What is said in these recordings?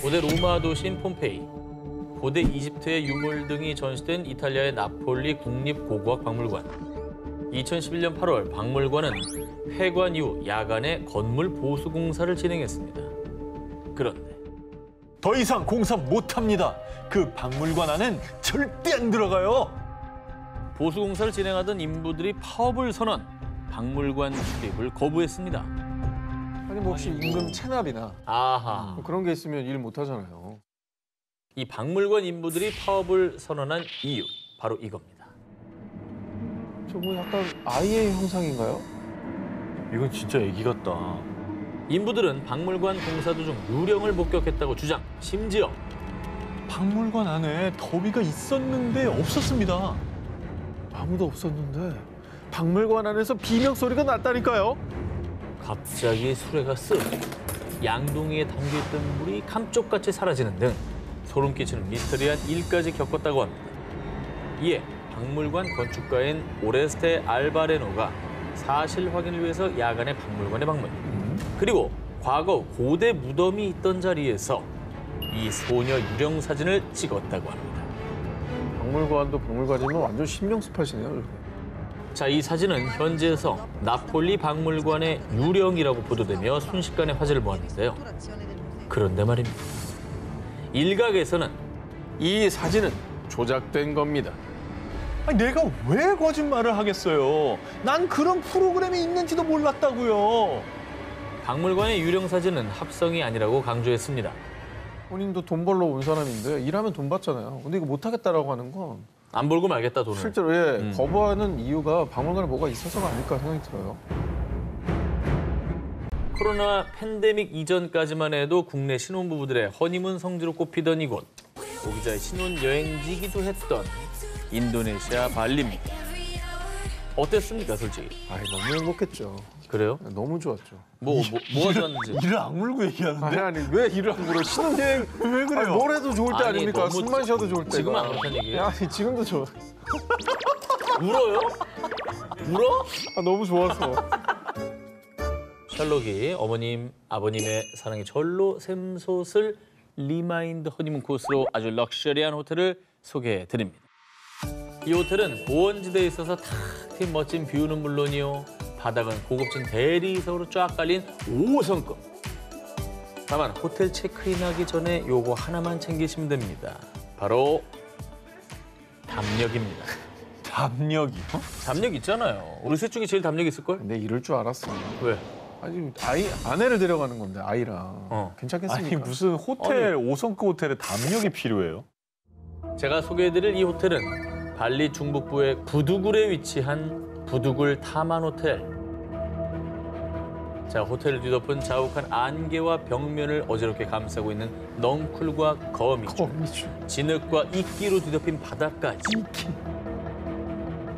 고대 로마 도시인 폼페이, 고대 이집트의 유물 등이 전시된 이탈리아의 나폴리 국립고고학박물관. 2011년 8월 박물관은 폐관 이후 야간에 건물 보수 공사를 진행했습니다. 그런데 더 이상 공사 못합니다. 그 박물관 안엔 절대 안 들어가요. 보수 공사를 진행하던 인부들이 파업을 선언, 박물관 출입을 거부했습니다. 아니 뭐 혹시 임금 체납이나 아하. 뭐 그런 게 있으면 일 못 하잖아요. 이 박물관 인부들이 파업을 선언한 이유, 바로 이겁니다. 저 뭐 약간 아이의 형상인가요? 이건 진짜 애기 같다. 인부들은 박물관 공사 도중 유령을 목격했다고 주장, 심지어 박물관 안에 더위가 있었는데 없었습니다. 아무도 없었는데 박물관 안에서 비명 소리가 났다니까요. 갑자기 수레가 쓱, 양동이에 담겨있던 물이 감쪽같이 사라지는 등 소름 끼치는 미스터리한 일까지 겪었다고 합니다. 이에 박물관 건축가인 오레스테 알바레노가 사실 확인을 위해서 야간에 박물관에 방문. 그리고 과거 고대 무덤이 있던 자리에서 이 소녀 유령 사진을 찍었다고 합니다. 박물관도 박물관이면 완전 신명습하시네요. 이렇게. 자, 이 사진은 현지에서 나폴리 박물관의 유령이라고 보도되며 순식간에 화제를 모았는데요. 그런데 말입니다. 일각에서는 이 사진은 조작된 겁니다. 아니, 내가 왜 거짓말을 하겠어요? 난 그런 프로그램이 있는지도 몰랐다고요. 박물관의 유령 사진은 합성이 아니라고 강조했습니다. 본인도 돈 벌러 온 사람인데 일하면 돈 받잖아요. 근데 이거 못 하겠다라고 하는 건 안 벌고 말겠다, 돈을. 실제로 거부하는 이유가 박물관에 뭐가 있어서가 아닐까 생각이 들어요. 코로나 팬데믹 이전까지만 해도 국내 신혼부부들의 허니문 성지로 꼽히던 이곳. 소비자의 신혼여행지이기도 했던 인도네시아 발리입니다. 어땠습니까, 솔직히? 아이 너무 행복했죠. 그래요? 너무 좋았죠. 뭐가 좋았는지. 이를 악물고 얘기하는데? 아니 왜 일을 안 물어? 신혼여행 왜 그래요? 아니, 뭘 해도 좋을 때 아니, 아닙니까? 너무 숨만 쉬어도 좋을 때. 지금은 안 그렇다는 얘기예요? 아니 지금도 좋아. 울어요? 울어? 아, 너무 좋았어. 셜록이 어머님, 아버님의 사랑이 절로 샘솟을 리마인드 허니문 코스로 아주 럭셔리한 호텔을 소개해드립니다. 이 호텔은 고원지대에 있어서 탁 트인 멋진 뷰는 물론이요. 바닥은 고급진 대리석으로 쫙 깔린 5성급. 다만 호텔 체크인하기 전에 요거 하나만 챙기시면 됩니다. 바로 담력입니다. 담력이. 담력 있잖아요. 우리 셋 중에 제일 담력 있을걸? 근데 이럴 줄 알았어. 왜? 아니 아내를 데려가는 건데 아이랑 괜찮겠습니까? 아니 무슨 호텔, 5성급 호텔에 담력이 필요해요? 제가 소개해드릴 이 호텔은 발리 중북부의 부두굴에 위치한 부두굴 타만 호텔. 자, 호텔을 뒤덮은 자욱한 안개와 벽면을 어지럽게 감싸고 있는 넝쿨과 거미줄, 진흙과 이끼로 뒤덮인 바닥까지.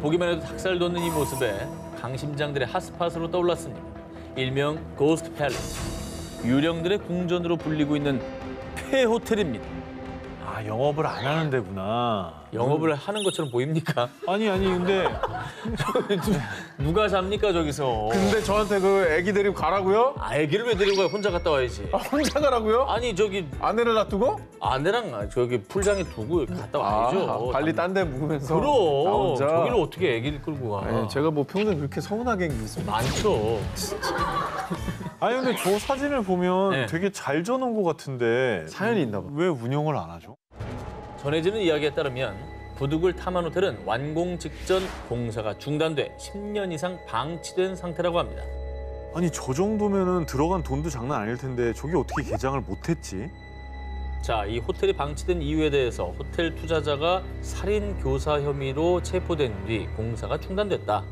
보기만 해도 닭살 돋는 이 모습에 강심장들의 핫스팟으로 떠올랐습니다. 일명 고스트 팰리스, 유령들의 궁전으로 불리고 있는 폐호텔입니다. 아, 영업을 안 하는 데구나. 영업을 하는 것처럼 보입니까? 아니 근데 누가 잡니까, 저기서? 근데 저한테 그 애기 데리고 가라고요? 아, 애기를 왜 데리고 가요? 혼자 갔다 와야지. 아, 혼자 가라고요? 아니, 저기 아내를 놔두고? 아내랑 저기 풀장에 두고 갔다 와야죠. 발리 딴 데 묵으면서 나 그럼 혼자. 저기를 어떻게 애기를 끌고 가? 아니, 제가 뭐 평소에 그렇게 서운하게 있습니까? 많죠. 아니 근데 저 사진을 보면 네. 되게 잘 져놓은 것 같은데 사연이 있나 봐. 왜 운영을 안 하죠? 전해지는 이야기에 따르면 부두굴 타만 호텔은 완공 직전 공사가 중단돼 10년 이상 방치된 상태라고 합니다. 아니 저 정도면은 들어간 돈도 장난 아닐 텐데 저게 어떻게 개장을 못했지? 자, 이 호텔이 방치된 이유에 대해서 호텔 투자자가 살인 교사 혐의로 체포된 뒤 공사가 중단됐다.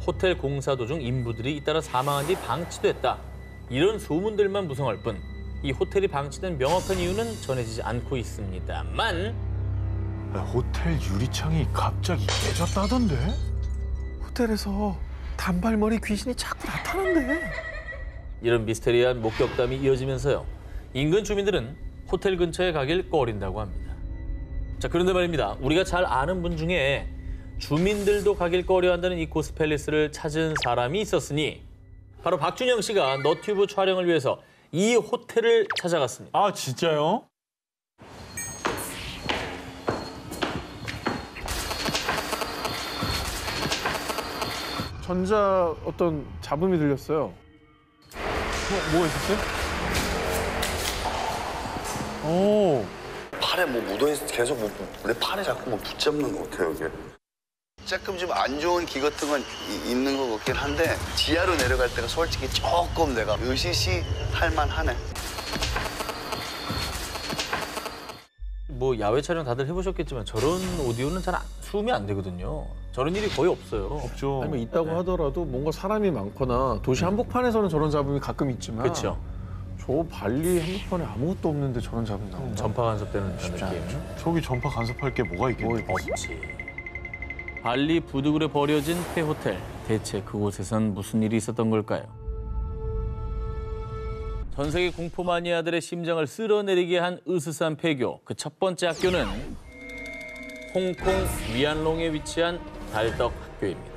호텔 공사 도중 인부들이 잇따라 사망한 뒤 방치됐다. 이런 소문들만 무성할 뿐 이 호텔이 방치된 명확한 이유는 전해지지 않고 있습니다만 호텔 유리창이 갑자기 깨졌다던데? 호텔에서 단발머리 귀신이 자꾸 나타난대. 이런 미스테리한 목격담이 이어지면서요. 인근 주민들은 호텔 근처에 가길 꺼린다고 합니다. 자, 그런데 말입니다. 우리가 잘 아는 분 중에 주민들도 가길 꺼려한다는 이 고스팰리스를 찾은 사람이 있었으니 바로 박준영 씨가 너튜브 촬영을 위해서 이 호텔을 찾아갔습니다. 아, 진짜요? 전자 어떤 잡음이 들렸어요. 뭐가 있었어요? 오. 팔에 뭐 묻어있어 계속 내 팔에 자꾸 뭐 붙잡는 것 같아요, 이게. 조금 좀 안 좋은 기 같은 건 있는 것 같긴 한데 지하로 내려갈 때가 솔직히 조금 내가 으시시 할 만하네. 뭐 야외 촬영 다들 해보셨겠지만 저런 오디오는 잘 수음이 안 되거든요. 저런 일이 거의 없어요. 없죠. 아니면 있다고 하더라도 뭔가 사람이 많거나 도시 한복판에서는 저런 잡음이 가끔 있지만 그렇죠. 저 발리 한복판에 아무것도 없는데 저런 잡음이 나온다. 전파 간섭되는 그런 쉽지 느낌. 않죠. 저기 전파 간섭할 게 뭐가 있겠네. 없지. 발리 부두글에 버려진 폐호텔. 대체 그곳에선 무슨 일이 있었던 걸까요? 전 세계 공포 마니아들의 심장을 쓸어내리게 한 으스스한 폐교. 그 첫 번째 학교는 홍콩 위안롱에 위치한 달떡 학교입니다.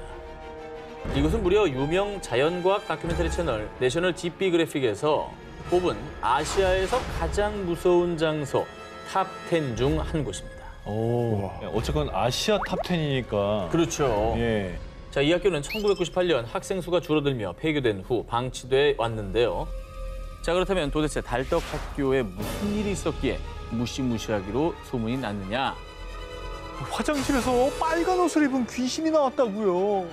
이곳은 무려 유명 자연과학 다큐멘터리 채널 내셔널 지오그래픽에서 뽑은 아시아에서 가장 무서운 장소 탑 10 중 한 곳입니다. 오. 어쨌건 아시아 탑 10이니까. 그렇죠. 예. 자, 이 학교는 1998년 학생 수가 줄어들며 폐교된 후 방치돼 왔는데요. 자, 그렇다면 도대체 달떡 학교에 무슨 일이 있었기에 무시무시하기로 소문이 났느냐? 화장실에서 빨간 옷을 입은 귀신이 나왔다고요.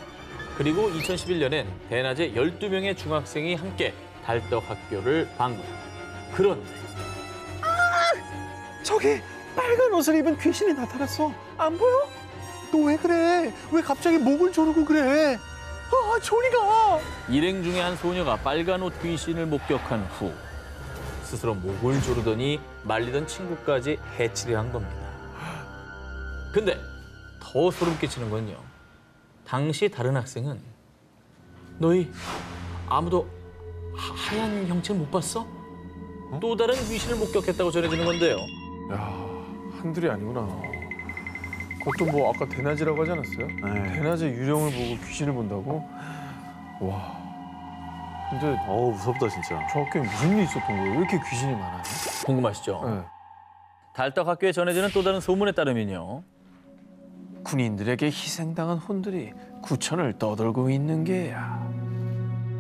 그리고 2011년엔 대낮에 12명의 중학생이 함께 달떡 학교를 방문합니다. 그런데 저기 빨간 옷을 입은 귀신이 나타났어. 안 보여? 너 왜 그래? 왜 갑자기 목을 조르고 그래? 아, 저리 가. 일행 중에 한 소녀가 빨간 옷 귀신을 목격한 후 스스로 목을 조르더니 말리던 친구까지 해치려 한 겁니다. 근데 더 소름 끼치는 건요. 당시 다른 학생은 너희 아무도 하얀 형체 못 봤어? 또 다른 귀신을 목격했다고 전해지는 건데요. 야, 한둘이 아니구나. 그것도 뭐 아까 대낮이라고 하지 않았어요? 네. 대낮에 유령을 보고 귀신을 본다고? 와. 근데 어우, 무섭다 진짜. 저 학교에 무슨 일이 있었던 거예요? 왜 이렇게 귀신이 많아요? 궁금하시죠? 네. 달떡 학교에 전해지는 또 다른 소문에 따르면요. 군인들에게 희생당한 혼들이 구천을 떠돌고 있는 게야.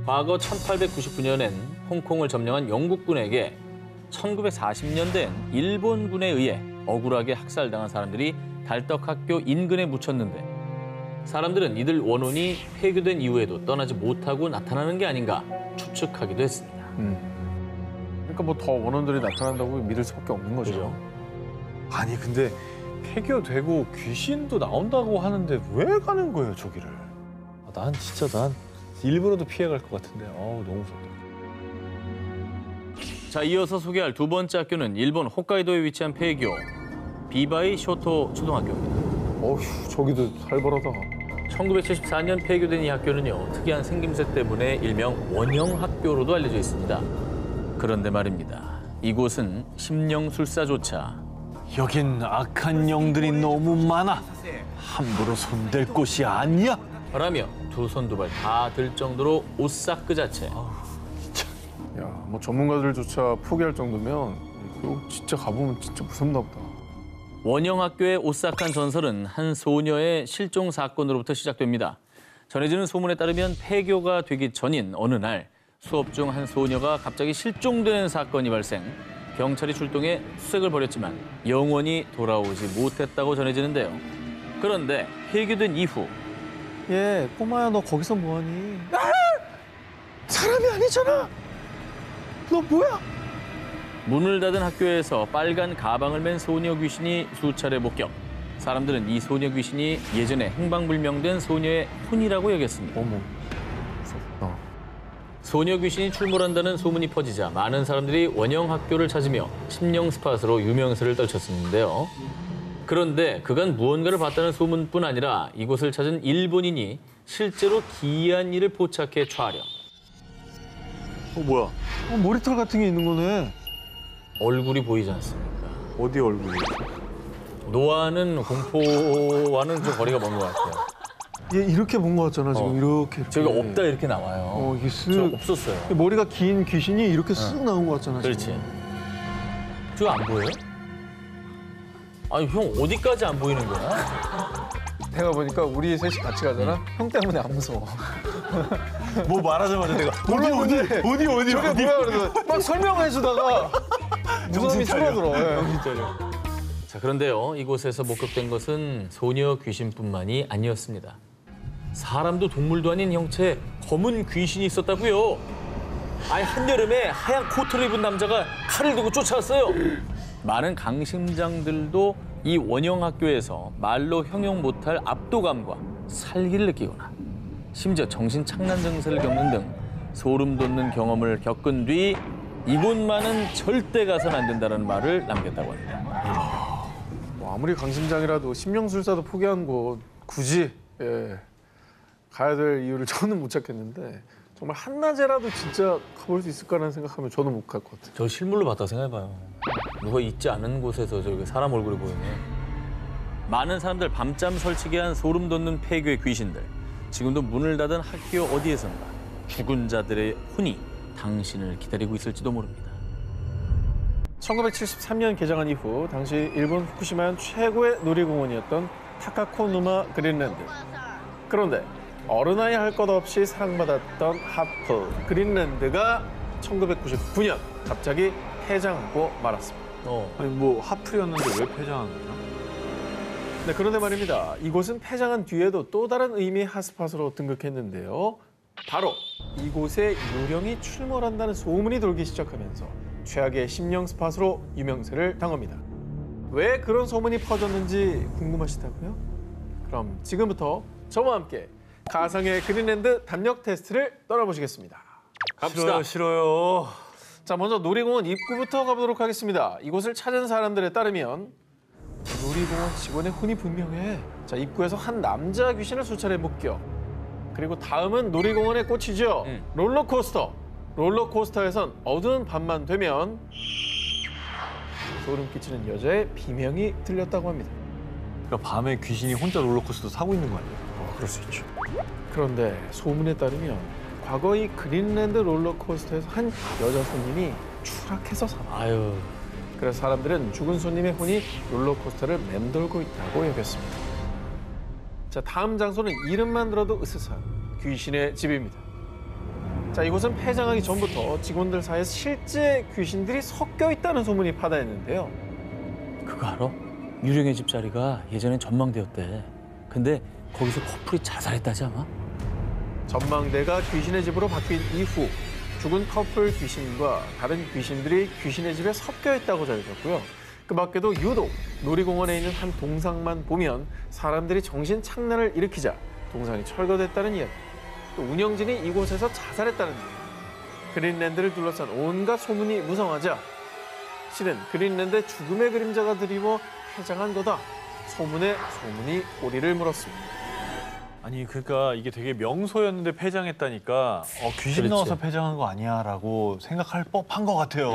과거 1899년엔 홍콩을 점령한 영국군에게 1940년대엔 일본군에 의해 억울하게 학살당한 사람들이 달떡학교 인근에 묻혔는데 사람들은 이들 원혼이 폐교된 이후에도 떠나지 못하고 나타나는 게 아닌가 추측하기도 했습니다. 그러니까 뭐 더 원혼들이 나타난다고 믿을 수밖에 없는 거죠. 그죠? 아니 근데 폐교되고 귀신도 나온다고 하는데 왜 가는 거예요 저기를? 난 진짜 난 일부러도 피해갈 것 같은데. 어우, 너무 무섭다. 자, 이어서 소개할 두 번째 학교는 일본 홋카이도에 위치한 폐교 비바이 쇼토 초등학교입니다. 어휴, 저기도 살벌하다. 1974년 폐교된 이 학교는요, 특이한 생김새 때문에 일명 원형학교로도 알려져 있습니다. 그런데 말입니다. 이곳은 심령술사조차 여긴 악한 영들이 너무 많아. 함부로 손댈 곳이 아니야. 라며 두 손 두 발 다 들 정도로 오싹 그 자체. 야, 뭐 전문가들조차 포기할 정도면 이거 진짜 가보면 진짜 무섭나 보다. 원형학교의 오싹한 전설은 한 소녀의 실종 사건으로부터 시작됩니다. 전해지는 소문에 따르면 폐교가 되기 전인 어느 날 수업 중 한 소녀가 갑자기 실종되는 사건이 발생. 경찰이 출동해 수색을 벌였지만 영원히 돌아오지 못했다고 전해지는데요. 그런데 폐교된 이후 예, 꼬마야 너 거기서 뭐하니? 사람이 아니잖아. 너 뭐야? 문을 닫은 학교에서 빨간 가방을 맨 소녀 귀신이 수차례 목격. 사람들은 이 소녀 귀신이 예전에 행방불명된 소녀의 혼이라고 여겼습니다. 어머, 무섭다. 소녀 귀신이 출몰한다는 소문이 퍼지자 많은 사람들이 원형 학교를 찾으며 심령 스팟으로 유명세를 떨쳤었는데요. 그런데 그간 무언가를 봤다는 소문뿐 아니라 이곳을 찾은 일본인이 실제로 기이한 일을 포착해 촬영. 뭐야? 머리털 같은 게 있는 거네. 얼굴이 보이지 않습니까? 어디 얼굴이? 노화는 공포와는 좀 거리가 먼 것 같아요. 얘 이렇게 본 거 같잖아 지금 이렇게. 저기 없다 이렇게 나와요. 이게 저 쓱 없었어요. 머리가 긴 귀신이 이렇게 쓱 나온 거 같잖아. 그렇지. 지금. 저 안 보여요? 아니 형 어디까지 안 보이는 거야? 내가 보니까 우리 셋이 같이 가잖아. 형 때문에 안 무서워. 뭐 말하자마자 내가 어디 저게 뭐야 그래서 막 설명해 주다가 무서움이 줄어들어. 예. 자 그런데요 이곳에서 목격된 것은 소녀 귀신뿐만이 아니었습니다. 사람도 동물도 아닌 형체 검은 귀신이 있었다고요. 아니 한여름에 하얀 코트를 입은 남자가 칼을 들고 쫓아왔어요. 많은 강심장들도 이 원형학교에서 말로 형용 못할 압도감과 살기를 느끼거나 심지어 정신착란 증세를 겪는 등 소름 돋는 경험을 겪은 뒤 이곳만은 절대 가서는 안 된다는 말을 남겼다고 합니다. 뭐 아무리 강심장이라도 심령술사도 포기한 곳 굳이 가야 될 이유를 저는 못 찾겠는데 정말 한낮에라도 진짜 가볼 수 있을까라는 생각하면 저도 못 갈 것 같아요. 저 실물로 봤다 생각해봐요. 누가 있지 않은 곳에서 저기 사람 얼굴이 보이네. 많은 사람들 밤잠 설치게 한 소름 돋는 폐교의 귀신들. 지금도 문을 닫은 학교 어디에선가 죽은 자들의 혼이 당신을 기다리고 있을지도 모릅니다. 1973년 개장한 이후 당시 일본 후쿠시마현 최고의 놀이공원이었던 타카코누마 그린랜드. 그런데 어른아이 할 것 없이 사랑받았던 하프 그린랜드가 1999년 갑자기 폐장하고 말았습니다. 아니 뭐 하프였는데 왜 폐장한 거죠? 네, 그런데 말입니다. 이곳은 폐장한 뒤에도 또 다른 의미의 핫스팟으로 등극했는데요. 바로 이곳에 유령이 출몰한다는 소문이 돌기 시작하면서 최악의 심령 스팟으로 유명세를 당합니다. 왜 그런 소문이 퍼졌는지 궁금하시다고요? 그럼 지금부터 저와 함께 가상의 그린랜드 담력 테스트를 떠나보시겠습니다. 갑시다. 싫어요. 자, 먼저 놀이공원 입구부터 가보도록 하겠습니다. 이곳을 찾은 사람들에 따르면 놀이공원 직원의 혼이 분명해. 자, 입구에서 한 남자 귀신을 수차례 목격. 그리고 다음은 놀이공원의 꽃이죠. 롤러코스터. 롤러코스터에선 어두운 밤만 되면 소름 끼치는 여자의 비명이 들렸다고 합니다. 그러니까 밤에 귀신이 혼자 롤러코스터 타고 있는 거 아니에요? 그럴 수 있죠. 그런데 소문에 따르면 과거 이 그린랜드 롤러코스터에서 한 여자 손님이 추락해서 사망. 아유. 그래서 사람들은 죽은 손님의 혼이 롤러코스터를 맴돌고 있다고 여겼습니다. 자, 다음 장소는 이름만 들어도 으스스한 귀신의 집입니다. 자, 이곳은 폐장하기 전부터 직원들 사이에서 실제 귀신들이 섞여 있다는 소문이 파다했는데요. 그거 알아? 유령의 집 자리가 예전엔 전망대였대. 근데 거기서 커플이 자살했다지 아마? 전망대가 귀신의 집으로 바뀐 이후 죽은 커플 귀신과 다른 귀신들이 귀신의 집에 섞여 있다고 전해졌고요. 그 밖에도 유독 놀이공원에 있는 한 동상만 보면 사람들이 정신 착란을 일으키자 동상이 철거됐다는 이야기. 또 운영진이 이곳에서 자살했다는 이야기. 그린랜드를 둘러싼 온갖 소문이 무성하자 실은 그린랜드의 죽음의 그림자가 드리워 폐장한 거다. 소문에 소문이 꼬리를 물었습니다. 아니 그러니까 이게 되게 명소였는데 폐장했다니까 귀신 그렇지. 넣어서 폐장한 거 아니야라고 생각할 법한 것 같아요.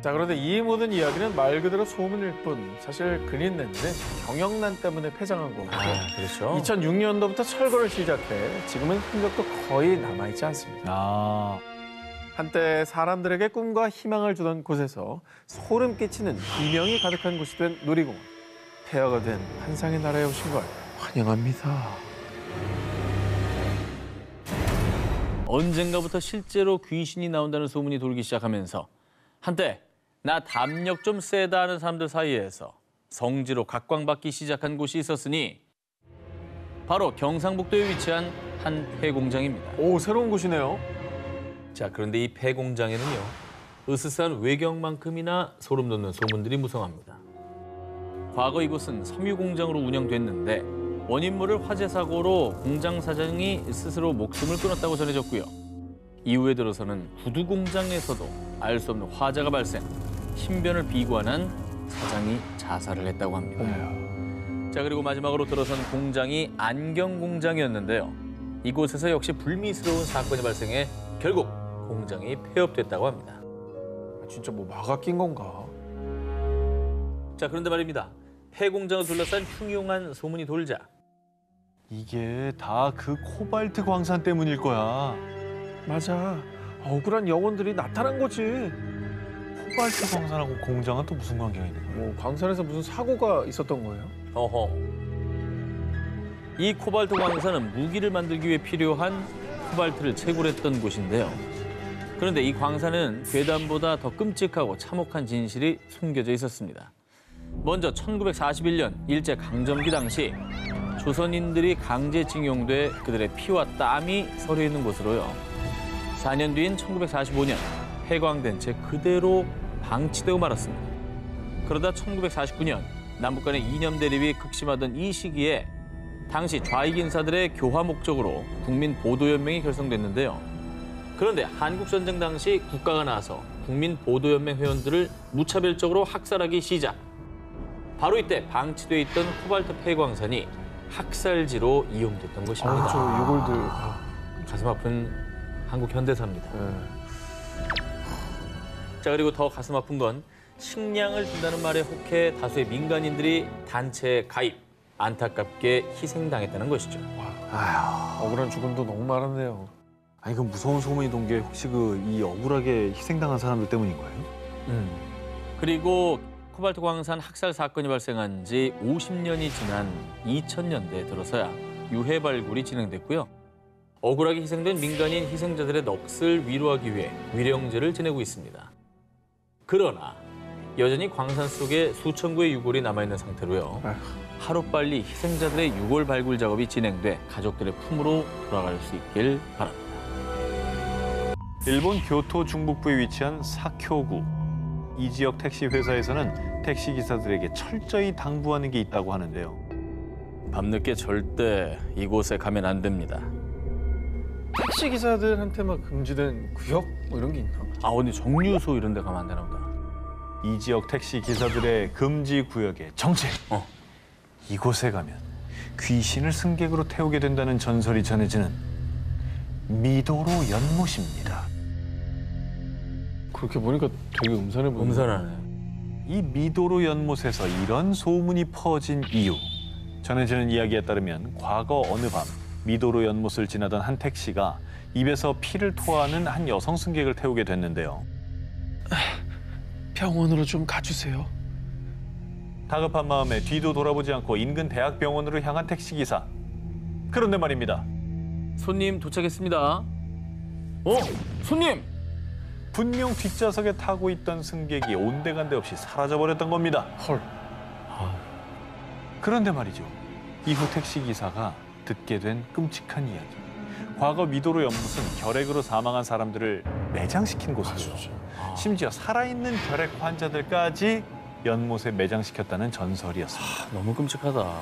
자, 그런데 이 모든 이야기는 말 그대로 소문일 뿐 사실 그린랜드는 경영난 때문에 폐장한 거고 그렇죠. 2006년도부터 철거를 시작해 지금은 흔적도 거의 남아있지 않습니다. 아 한때 사람들에게 꿈과 희망을 주던 곳에서 소름 끼치는 비명이 가득한 곳이 된 놀이공원. 폐허가 된 환상의 나라에 오신 걸 환영합니다. 언젠가부터 실제로 귀신이 나온다는 소문이 돌기 시작하면서 한때 나 담력 좀 세다 하는 사람들 사이에서 성지로 각광받기 시작한 곳이 있었으니 바로 경상북도에 위치한 한 폐공장입니다. 오, 새로운 곳이네요. 자, 그런데 이 폐공장에는요. 으스스한 외경만큼이나 소름 돋는 소문들이 무성합니다. 과거 이곳은 섬유공장으로 운영됐는데 원인 모를 화재 사고로 공장 사장이 스스로 목숨을 끊었다고 전해졌고요. 이후에 들어서는 구두 공장에서도 알 수 없는 화재가 발생, 신변을 비관한 사장이 자살을 했다고 합니다. 자, 그리고 마지막으로 들어선 공장이 안경 공장이었는데요. 이곳에서 역시 불미스러운 사건이 발생해 결국 공장이 폐업됐다고 합니다. 진짜 뭐 마가 낀 건가? 자, 그런데 말입니다. 폐공장을 둘러싼 흉흉한 소문이 돌자 이게 다 그 코발트 광산 때문일 거야. 맞아. 억울한 영혼들이 나타난 거지. 코발트 광산하고 공장은 또 무슨 관계가 있는 거야? 뭐 광산에서 무슨 사고가 있었던 거예요? 어허. 이 코발트 광산은 무기를 만들기 위해 필요한 코발트를 채굴했던 곳인데요. 그런데 이 광산은 괴담보다 더 끔찍하고 참혹한 진실이 숨겨져 있었습니다. 먼저 1941년 일제강점기 당시 조선인들이 강제징용돼 그들의 피와 땀이 서려 있는 곳으로요. 4년 뒤인 1945년 폐광된 채 그대로 방치되고 말았습니다. 그러다 1949년 남북 간의 이념 대립이 극심하던 이 시기에 당시 좌익 인사들의 교화 목적으로 국민보도연맹이 결성됐는데요. 그런데 한국전쟁 당시 국가가 나서 국민보도연맹 회원들을 무차별적으로 학살하기 시작. 바로 이때 방치돼 있던 코발트 폐광산이 학살지로 이용됐던 것입니다. 저 유골들. 가슴 아픈 한국 현대사입니다. 네. 자, 그리고 더 가슴 아픈 건 식량을 준다는 말에 혹해 다수의 민간인들이 단체에 가입, 안타깝게 희생당했다는 것이죠. 억울한 죽음도 너무 많았네요. 아니 그 무서운 소문이 돈 게 혹시 그 이 억울하게 희생당한 사람들 때문인 거예요? 그리고 코발트 광산 학살 사건이 발생한 지 50년이 지난 2000년대에 들어서야 유해 발굴이 진행됐고요. 억울하게 희생된 민간인 희생자들의 넋을 위로하기 위해 위령제를 지내고 있습니다. 그러나 여전히 광산 속에 수천 구의 유골이 남아있는 상태로요. 하루빨리 희생자들의 유골 발굴 작업이 진행돼 가족들의 품으로 돌아갈 수 있길 바랍니다. 일본 교토 중북부에 위치한 사쿄구. 이 지역 택시 회사에서는 택시 기사들에게 철저히 당부하는 게 있다고 하는데요. 밤늦게 절대 이곳에 가면 안 됩니다. 택시 기사들한테만 금지된 구역 뭐 이런 게 있나? 아, 근데 정류소 이런 데 가면 안 되나 보다. 이 지역 택시 기사들의 금지 구역의 정체. 이곳에 가면 귀신을 승객으로 태우게 된다는 전설이 전해지는 미도로 연못입니다. 그렇게 보니까 되게 음산해 보이네. 음산하네. 이 미도로 연못에서 이런 소문이 퍼진 이유. 전해지는 이야기에 따르면 과거 어느 밤 미도로 연못을 지나던 한 택시가 입에서 피를 토하는 한 여성 승객을 태우게 됐는데요. 병원으로 좀 가주세요. 다급한 마음에 뒤도 돌아보지 않고 인근 대학병원으로 향한 택시기사. 그런데 말입니다. 손님 도착했습니다. 손님! 분명 뒷좌석에 타고 있던 승객이 온데간데 없이 사라져버렸던 겁니다. 헐. 그런데 말이죠. 이후 택시기사가 듣게 된 끔찍한 이야기. 과거 미도로 연못은 결핵으로 사망한 사람들을 매장시킨 곳이고요. 심지어 살아있는 결핵 환자들까지 연못에 매장시켰다는 전설이었습니다. 너무 끔찍하다.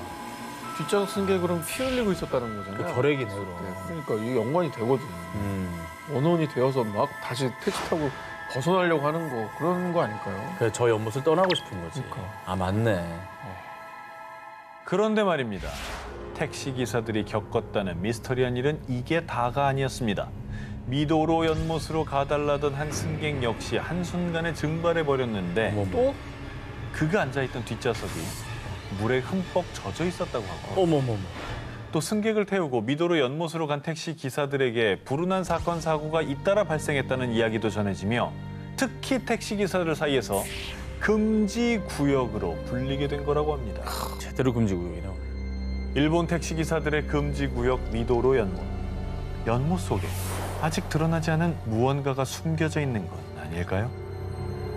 뒷좌석 승객으로는 피 흘리고 있었다는 거잖아요. 그 결핵이네, 그럼. 네, 그러니까 이게 연관이 되거든. 원혼이 되어서 막 다시 택시 타고 벗어나려고 하는 거 그런 거 아닐까요? 그래, 저 연못을 떠나고 싶은 거지. 그러니까. 아, 맞네. 그런데 말입니다. 택시기사들이 겪었다는 미스터리한 일은 이게 다가 아니었습니다. 미도로 연못으로 가달라던 한 승객 역시 한순간에 증발해버렸는데 어머머. 또 그가 앉아있던 뒷좌석이 물에 흠뻑 젖어 있었다고 하고 어머머머. 또 승객을 태우고 미도로 연못으로 간 택시 기사들에게 불운한 사건 사고가 잇따라 발생했다는 이야기도 전해지며 특히 택시 기사들 사이에서 금지 구역으로 불리게 된 거라고 합니다. 제대로 금지구역이네. 일본 택시 기사들의 금지 구역 미도로 연못. 연못 속에 아직 드러나지 않은 무언가가 숨겨져 있는 건 아닐까요?